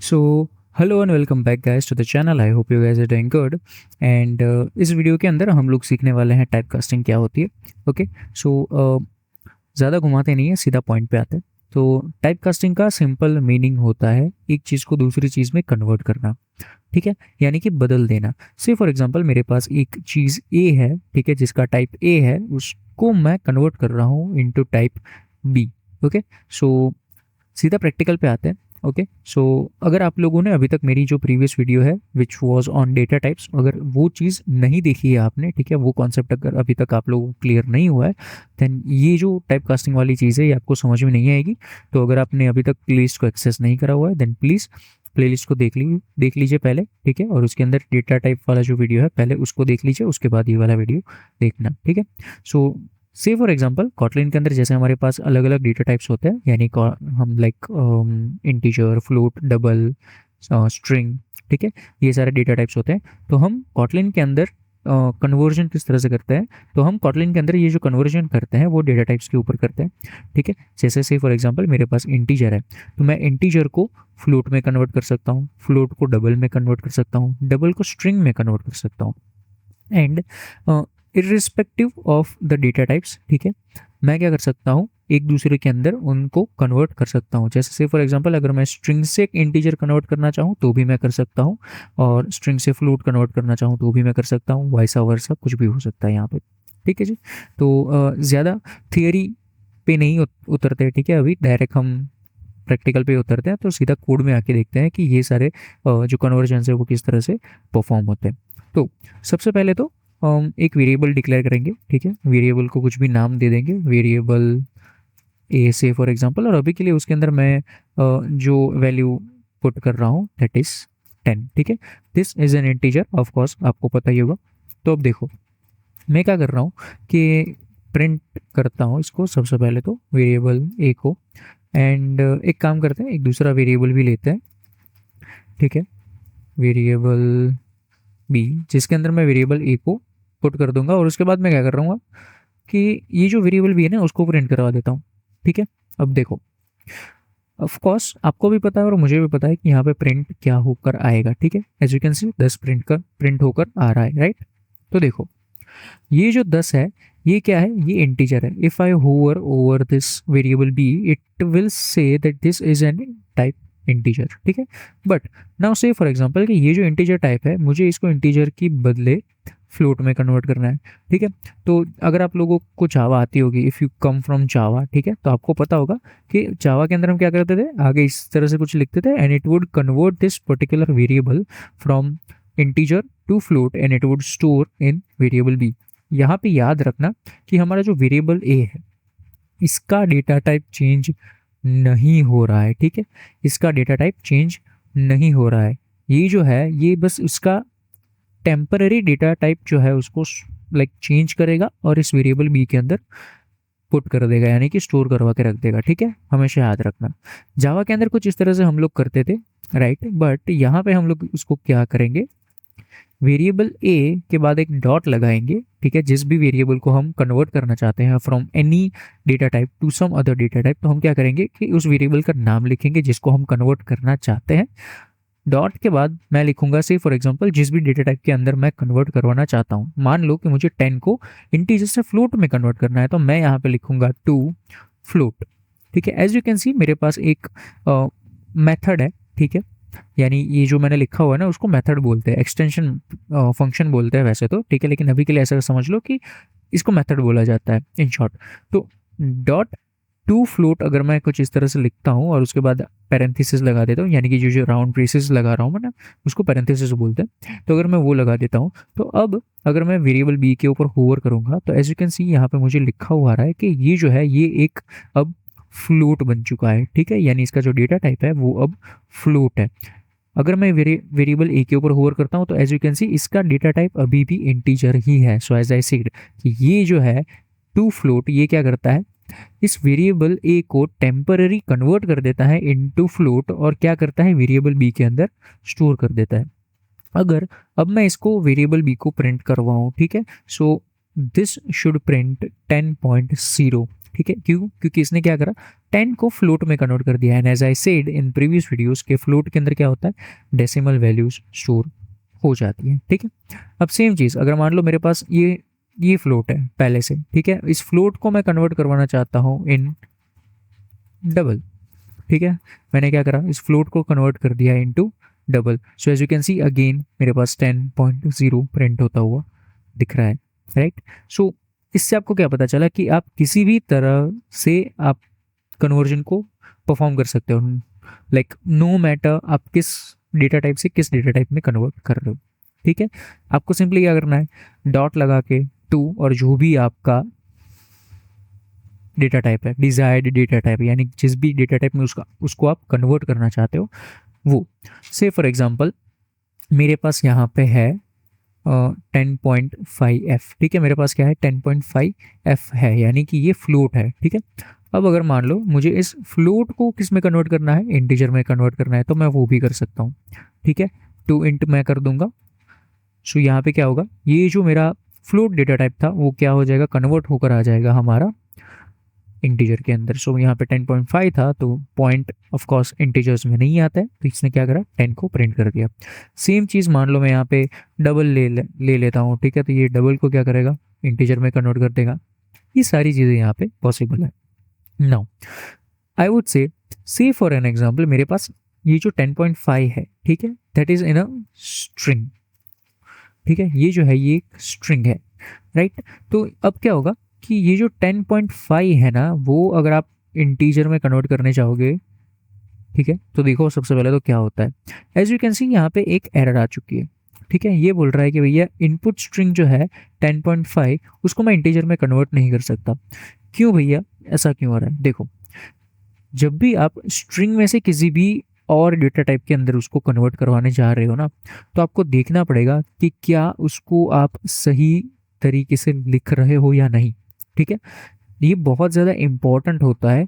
So hello and welcome back guys to the channel. I hope you guys are doing good. And इस video के अंदर हम लोग सीखने वाले हैं टाइप कास्टिंग क्या होती है। ओके। सो ज़्यादा घुमाते नहीं है, सीधा पॉइंट पे आते हैं। तो टाइप कास्टिंग का सिंपल मीनिंग होता है एक चीज़ को दूसरी चीज़ में कन्वर्ट करना। ठीक है, यानी कि बदल देना। से फॉर एग्जांपल मेरे पास एक चीज़ ए है, ठीक है, जिसका टाइप ए है, उसको मैं कन्वर्ट कर रहा हूँ इनटू टाइप बी। ओके। सो सीधा प्रैक्टिकल पे आते हैं। ओके। सो अगर आप लोगों ने अभी तक मेरी जो प्रीवियस वीडियो है which was on data types, अगर वो चीज़ नहीं देखी है आपने, ठीक है, वो कॉन्सेप्ट अगर अभी तक आप लोगों को क्लियर नहीं हुआ है, देन ये जो टाइप कास्टिंग वाली चीज़ है ये आपको समझ में नहीं आएगी। तो अगर आपने अभी तक प्लेलिस्ट को एक्सेस नहीं करा हुआ है, देन प्लीज़ प्लेलिस्ट को देख लीजिए पहले, ठीक है, और उसके अंदर डेटा टाइप वाला जो वीडियो है पहले उसको देख लीजिए, उसके बाद ये वाला वीडियो देखना। ठीक है। सो से फॉर एग्जांपल कॉटलिन के अंदर जैसे हमारे पास अलग अलग डेटा टाइप्स होते हैं, यानी हम like integer, float, double, string, ठीक है, ये सारे डेटा टाइप्स होते हैं। तो हम कॉटलिन के अंदर कन्वर्जन किस तरह से करते हैं, तो हम कॉटलिन के अंदर ये जो कन्वर्जन करते हैं वो डेटा टाइप्स के ऊपर करते हैं। ठीक है। जैसे से फॉर एग्जांपल मेरे पास इंटीजर है, तो मैं इंटीजर को फ्लोट में कन्वर्ट कर सकता हूँ, फ्लोट को डबल में कन्वर्ट कर सकता हूँ, डबल को स्ट्रिंग में कन्वर्ट कर सकता हूँ। And irrespective of the data types, ठीक है, मैं क्या कर सकता हूँ, एक दूसरे के अंदर उनको कन्वर्ट कर सकता हूँ। जैसे से फॉर एग्जांपल अगर मैं स्ट्रिंग से एक इंटीजर कन्वर्ट करना चाहूँ तो भी मैं कर सकता हूँ, और स्ट्रिंग से फ्लोट कन्वर्ट करना चाहूँ तो भी मैं कर सकता हूँ, वाइसा वर्सा कुछ भी हो सकता है यहाँ पे। ठीक है जी। तो ज़्यादा थियरी पे नहीं उतरते, ठीक है, अभी डायरेक्ट हम प्रैक्टिकल पे उतरते हैं। तो सीधा कोड में आके देखते हैं कि ये सारे जो कन्वर्जन है वो किस तरह से परफॉर्म होते हैं। तो सबसे पहले तो हम एक वेरिएबल डिक्लेयर करेंगे, ठीक है, वेरिएबल को कुछ भी नाम दे देंगे, वेरिएबल ए से फॉर एग्जांपल, और अभी के लिए उसके अंदर मैं जो वैल्यू पुट कर रहा हूँ दैट इज 10। ठीक है। This is N integer, of course आपको पता ही होगा। तो अब देखो मैं क्या कर रहा हूँ कि प्रिंट करता हूँ इसको, सबसे पहले तो वेरिएबल ए को। एंड एक काम करते हैं, एक दूसरा वेरिएबल भी लेते हैं, ठीक है, वेरिएबल बी, जिसके अंदर मैं वेरिएबल ए को पुट कर दूंगा, और उसके बाद मैं क्या कर रहा हूँ कि ये जो वेरिएबल बी है ना उसको प्रिंट करवा देता हूँ। ठीक है। अब देखो, ऑफ कोर्स आपको भी पता है और मुझे भी पता है कि यहाँ पे प्रिंट क्या होकर आएगा। ठीक है, as you can see 10 print होकर आ रहा है, राइट। तो देखो ये जो 10 है ये क्या है, ये इंटीजर है। If I hover over this variable B it will say that this is an type integer. ठीक है। But now say for example कि ये जो इंटीजर टाइप है मुझे इसको इंटीजर की बदले फ्लोट में कन्वर्ट करना है। ठीक है। तो अगर आप लोगों को जावा आती होगी, if you come from Java, ठीक है, तो आपको पता होगा कि जावा के अंदर हम क्या करते थे, आगे इस तरह से कुछ लिखते थे, and it would convert this particular variable from integer to float and it would store in variable B. यहाँ पे याद रखना कि हमारा जो वेरिएबल ए है इसका डेटा टाइप चेंज नहीं हो रहा है। ठीक है, इसका डेटा टाइप चेंज नहीं हो रहा है। ये जो है ये बस इसका टेम्पररी डेटा टाइप जो है उसको लाइक चेंज करेगा और इस वेरिएबल बी के अंदर पुट कर देगा, यानी कि स्टोर करवा के रख देगा। ठीक है, हमेशा याद रखना। जावा के अंदर कुछ इस तरह से हम लोग करते थे, राइट, बट यहाँ पे हम लोग उसको क्या करेंगे, वेरिएबल ए के बाद एक डॉट लगाएंगे, ठीक है, जिस भी वेरिएबल को हम कन्वर्ट करना चाहते हैं from any data type to some other data type, तो हम क्या करेंगे कि उस वेरिएबल का नाम लिखेंगे जिसको हम कन्वर्ट करना चाहते हैं। डॉट के बाद मैं लिखूंगा से फॉर एग्जांपल जिस भी डेटा टाइप के अंदर मैं कन्वर्ट करवाना चाहता हूँ। मान लो कि मुझे 10 को इंटीजर से फ्लोट में कन्वर्ट करना है, तो मैं यहाँ पे लिखूंगा टू फ्लोट। ठीक है, एज यू कैन सी मेरे पास एक मेथड है, ठीक है, यानी ये जो मैंने लिखा हुआ है ना उसको मेथड बोलते हैं, एक्सटेंशन फंक्शन बोलते हैं वैसे तो, ठीक है, लेकिन अभी के लिए ऐसा समझ लो कि इसको मेथड बोला जाता है इन शॉर्ट। तो डॉट टू फ्लोट अगर मैं कुछ इस तरह से लिखता हूँ और उसके बाद पैरेंथेसिस लगा देता हूँ, यानी कि जो जो राउंड ब्रेसेस लगा रहा हूँ मैं ना उसको पैरेंथेसिस बोलते हैं, तो अगर मैं वो लगा देता हूँ, तो अब अगर मैं वेरिएबल बी के ऊपर होवर करूँगा तो एज यू कैन सी यहाँ पे मुझे लिखा हुआ आ रहा है कि ये जो है ये एक अब फ्लोट बन चुका है। ठीक है, यानी इसका जो डेटा टाइप है वो अब फ्लोट है। अगर मैं वेरिएबल ए के ऊपर होवर करता हूँ तो एज यू कैन सी इसका डेटा टाइप अभी भी इंटीजर ही है। सो एज आई सेड कि ये जो है टू फ्लोट ये क्या करता है, इस वेरिएबल ए को टेम्पररी कन्वर्ट कर देता है इनटू फ्लोट, और क्या करता है वेरिएबल बी के अंदर स्टोर कर देता है। अगर अब मैं इसको वेरिएबल बी को प्रिंट करवाऊँ, ठीक है, सो दिस शुड प्रिंट 10.0। ठीक है, क्यों? क्योंकि इसने क्या करा, 10 को फ्लोट में कन्वर्ट कर दिया। And as I said in previous videos के फ्लोट के अंदर क्या होता है, डेसिमल वैल्यूज स्टोर हो जाती है। ठीक है, अब सेम चीज़ अगर मान लो मेरे पास ये फ्लोट है पहले से, ठीक है, इस फ्लोट को मैं कन्वर्ट करवाना चाहता हूँ इन डबल। ठीक है, मैंने क्या करा, इस फ्लोट को कन्वर्ट कर दिया into double. So as you can see again मेरे पास 10.0 प्रिंट होता हुआ दिख रहा है, राइट। सो इससे आपको क्या पता चला कि आप किसी भी तरह से आप कन्वर्जन को परफॉर्म कर सकते हो, लाइक नो मैटर आप किस डेटा टाइप से किस डेटा टाइप में कन्वर्ट कर रहे हो। ठीक है, आपको सिंपली क्या करना है, डॉट लगा के टू और जो भी आपका डेटा टाइप है, डिजायर्ड डेटा टाइप यानी जिस भी डेटा टाइप में उसको आप कन्वर्ट करना चाहते हो वो। से फॉर एग्जांपल मेरे पास यहाँ पे है 10.5f। ठीक है, मेरे पास क्या है 10.5f है, यानी कि ये फ्लोट है। ठीक है, अब अगर मान लो मुझे इस फ्लोट को किस में कन्वर्ट करना है, इंटीजर में कन्वर्ट करना है, तो मैं वो भी कर सकता हूँ। ठीक है, टू इंट मैं कर दूंगा। सो यहाँ पे क्या होगा, ये जो मेरा फ्लोट डेटा टाइप था वो क्या हो जाएगा, कन्वर्ट होकर आ जाएगा हमारा इंटीजर के अंदर। सो यहाँ पे 10.5 था तो पॉइंट ऑफ कोर्स इंटीजर्स में नहीं आता है, तो इसने क्या करा 10 को प्रिंट कर दिया। सेम चीज़ मान लो मैं यहाँ पे डबल ले लेता हूँ। ठीक है, तो ये डबल को क्या करेगा, इंटीजर में कन्वर्ट कर देगा। ये सारी चीज़ें यहाँ पे पॉसिबल है। Now I would say for an example मेरे पास ये जो 10.5 है, ठीक है, that is in a string. ठीक है, ये जो है ये एक स्ट्रिंग है, राइट। तो अब क्या होगा कि ये जो 10.5 है ना, वो अगर आप इंटीजर में कन्वर्ट करने चाहोगे, ठीक है, तो देखो सबसे पहले तो क्या होता है, एज यू कैन सी यहाँ पे एक एरर आ चुकी है। ठीक है, ये बोल रहा है कि भैया इनपुट स्ट्रिंग जो है 10.5 उसको मैं इंटीजर में कन्वर्ट नहीं कर सकता। क्यों भैया, ऐसा क्यों हो रहा है? देखो, जब भी आप स्ट्रिंग में से किसी भी और डेटा टाइप के अंदर उसको कन्वर्ट करवाने जा रहे हो ना, तो आपको देखना पड़ेगा कि क्या उसको आप सही तरीके से लिख रहे हो या नहीं। ठीक है, ये बहुत ज़्यादा इम्पॉर्टेंट होता है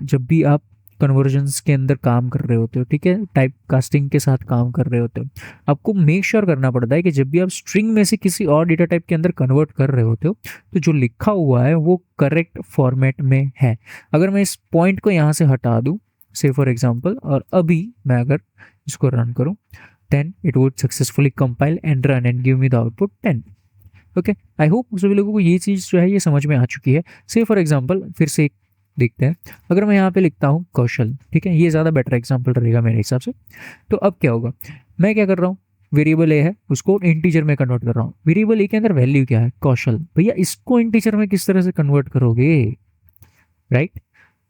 जब भी आप कन्वर्जन्स के अंदर काम कर रहे होते हो। ठीक है, टाइप कास्टिंग के साथ काम कर रहे होते हो, आपको मेक श्योर करना पड़ता है कि जब भी आप स्ट्रिंग में से किसी और डेटा टाइप के अंदर कन्वर्ट कर रहे होते हो तो जो लिखा हुआ है वो करेक्ट फॉर्मेट में है। अगर मैं इस पॉइंट को यहाँ से हटा दूँ से फॉर एग्जाम्पल, और अभी मैं अगर इसको रन करूँ, then it would successfully compile and run and give me the output 10। Okay, I hope सभी लोगों को ये चीज़ जो है ये समझ में आ चुकी है। से फॉर एग्जांपल फिर से एक देखते हैं, अगर मैं यहाँ पे लिखता हूँ कौशल, ठीक है, ये ज़्यादा बेटर एग्जांपल रहेगा मेरे हिसाब से। तो अब क्या होगा, मैं क्या कर रहा हूँ, वेरिएबल ए है उसको इंटीजर में कन्वर्ट कर रहा हूँ। वेरिएबल ए के अंदर वैल्यू क्या है, कौशल। भैया इसको इंटीजर में किस तरह से कन्वर्ट करोगे, राइट।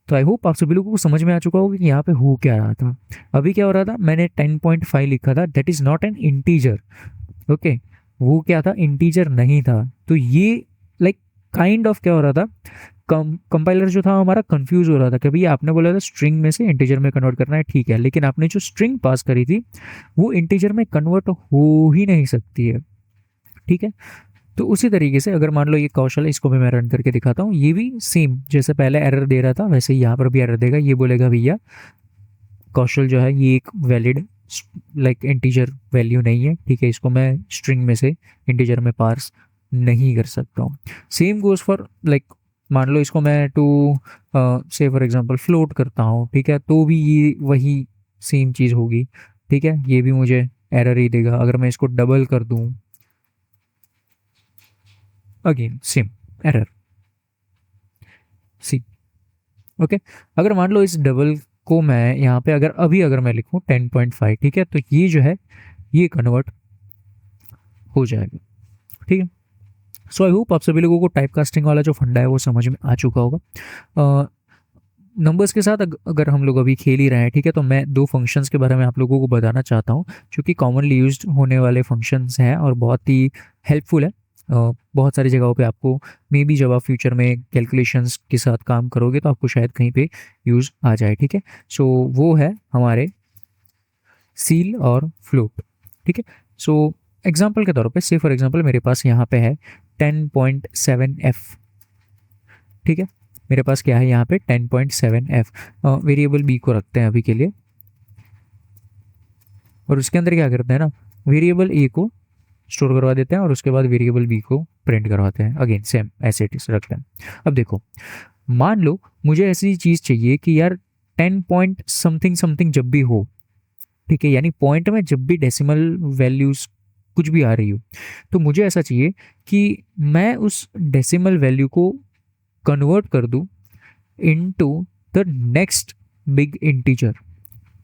तो आई होप आप सभी लोगों को समझ में आ चुका होगा कि यहाँ पे हो क्या रहा था। अभी क्या हो रहा था, मैंने 10.5 लिखा था, that is not an integer. Okay, वो क्या था, इंटीजर नहीं था। तो ये लाइक काइंड ऑफ क्या हो रहा था, कंपाइलर जो था हमारा कंफ्यूज हो रहा था कि भैया आपने बोला था स्ट्रिंग में से इंटीजर में कन्वर्ट करना है, ठीक है, लेकिन आपने जो स्ट्रिंग पास करी थी वो इंटीजर में कन्वर्ट हो ही नहीं सकती है। ठीक है, तो उसी तरीके से अगर मान लो ये कौशल, इसको भी मैं रन करके दिखाता हूँ, ये भी सेम जैसे पहले एरर दे रहा था वैसे ही यहाँ पर भी एरर देगा। ये बोलेगा भैया कौशल जो है ये एक वैलिड लाइक इंटीजर वैल्यू नहीं है, ठीक है, इसको मैं स्ट्रिंग में से इंटीजर में पार्स नहीं कर सकता हूँ। सेम गोज फॉर लाइक मान लो इसको मैं टू से फॉर एग्जांपल फ्लोट करता हूँ, ठीक है, तो भी ये वही सेम चीज़ होगी। ठीक है, ये भी मुझे एरर ही देगा। अगर मैं इसको डबल कर दूँ, अगेन सेम एरर सी। ओके, अगर मान लो इस डबल को मैं यहाँ पे अगर मैं लिखूँ 10.5, ठीक है, तो ये जो है ये कन्वर्ट हो जाएगा। ठीक है, सो आई होप आप सभी लोगों को टाइप कास्टिंग वाला जो फंडा है वो समझ में आ चुका होगा। नंबर्स के साथ अगर हम लोग अभी खेल ही रहे हैं, ठीक है, तो मैं दो फंक्शंस के बारे में आप लोगों को बताना चाहता हूँ जो कि कॉमनली यूज्ड होने वाले फंक्शंस हैं और बहुत ही हेल्पफुल है। बहुत सारी जगहों पे आपको मे बी जब आप फ्यूचर में कैलकुलेशंस के साथ काम करोगे तो आपको शायद कहीं पे यूज़ आ जाए। ठीक है, सो वो है हमारे सील और फ्लोट। ठीक है, सो एग्जाम्पल के तौर पे से फॉर एग्जाम्पल मेरे पास यहाँ पे है 10.7f। ठीक है, मेरे पास क्या है यहाँ पे 10.7f। वेरिएबल बी को रखते हैं अभी के लिए, और उसके अंदर क्या करते हैं ना, वेरिएबल ए को स्टोर करवा देते हैं और उसके बाद वेरिएबल बी को प्रिंट करवाते हैं। अगेन सेम ऐसे इट इज रखते हैं। अब देखो मान लो मुझे ऐसी चीज़ चाहिए कि यार 10 पॉइंट समथिंग समथिंग जब भी हो, ठीक है, यानी पॉइंट में जब भी डेसिमल वैल्यूज कुछ भी आ रही हो, तो मुझे ऐसा चाहिए कि मैं उस डेसिमल वैल्यू को कन्वर्ट कर दूं into the next big integer.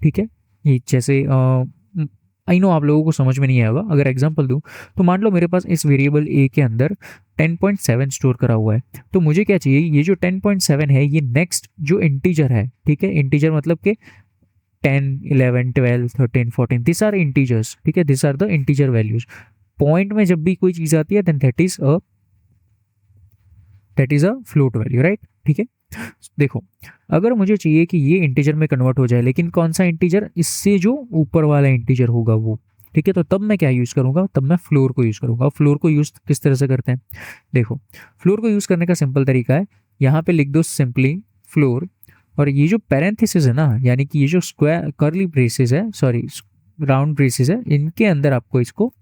ठीक है, ये जैसे आई नो आप लोगों को समझ में नहीं आएगा, अगर एग्जांपल दूं तो मान लो मेरे पास इस वेरिएबल ए के अंदर 10.7 स्टोर करा हुआ है, तो मुझे क्या चाहिए, ये जो 10.7 है ये नेक्स्ट जो इंटीजर है, ठीक है, इंटीजर मतलब कि 10 11 12 13 14 दिस आर इंटीजर्स, ठीक है, this are the integer values. Point में जब भी कोई चीज आती है then that is a float value, right. ठीक है, देखो अगर मुझे चाहिए कि ये इंटीजर में कन्वर्ट हो जाए, लेकिन कौन सा इंटीजर, इससे जो ऊपर वाला इंटीजर होगा वो, ठीक है, तो तब मैं क्या यूज़ करूंगा, तब मैं फ्लोर को यूज़ करूंगा। फ्लोर को यूज़ किस तरह से करते हैं, देखो फ्लोर को यूज़ करने का सिंपल तरीका है, यहाँ पे लिख दो सिंपली फ्लोर, और ये जो पैरेंथेसिस है ना, यानी कि ये जो स्क्वायर कर्ली ब्रेसेस है, सॉरी राउंड ब्रेसेस है, इनके अंदर आपको इसको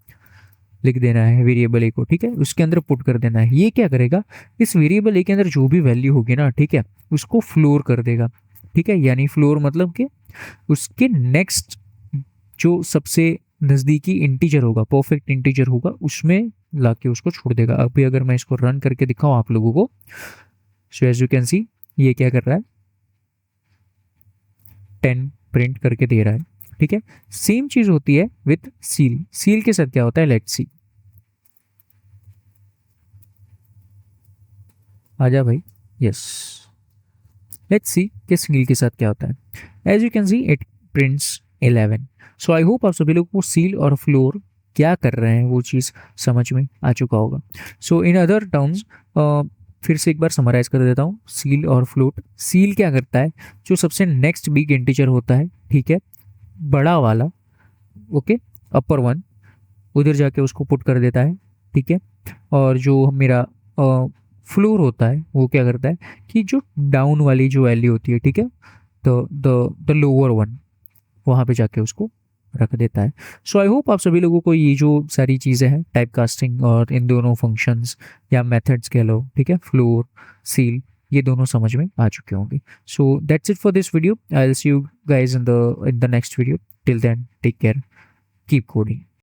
लिख देना है वेरिएबल ए को, ठीक है, उसके अंदर पुट कर देना है। ये क्या करेगा, इस वेरिएबल ए के अंदर जो भी वैल्यू होगी ना, ठीक है, उसको फ्लोर कर देगा। ठीक है, यानी फ्लोर मतलब कि उसके नेक्स्ट जो सबसे नज़दीकी इंटीजर होगा, परफेक्ट इंटीजर होगा, उसमें लाके उसको छोड़ देगा। अभी अगर मैं इसको रन करके दिखाऊं आप लोगों को, so as you can see ये क्या कर रहा है, 10 प्रिंट करके दे रहा है। ठीक है, सेम चीज होती है विथ सील। सील के साथ क्या होता है, लेट्स सी, आजा भाई, यस, लेट्स सी कि सील के साथ क्या होता है। As you can see it prints 11। So I hope आप सभी लोग को सील और फ्लोर क्या कर रहे हैं वो चीज़ समझ में आ चुका होगा। सो इन अदर टर्म्स फिर से एक बार समराइज कर देता हूँ, सील और फ्लोट। सील क्या करता है, जो सबसे नेक्स्ट बिग इंटीजर होता है, ठीक है, बड़ा वाला, ओके, अपर वन, उधर जाके उसको पुट कर देता है। ठीक है, और जो मेरा फ्लोर होता है वो क्या करता है कि जो डाउन वाली जो वैल्यू होती है, ठीक है, द लोअर वन, वहाँ पे जाके उसको रख देता है। सो आई होप आप सभी लोगों को ये जो सारी चीज़ें हैं, टाइप कास्टिंग और इन दोनों फंक्शंस या मेथड्स कह लो, ठीक है, फ्लोर सील, ये दोनों समझ में आ चुके होंगे। So that's it for this video, I will see you guys in the next video. Till then take care, keep coding.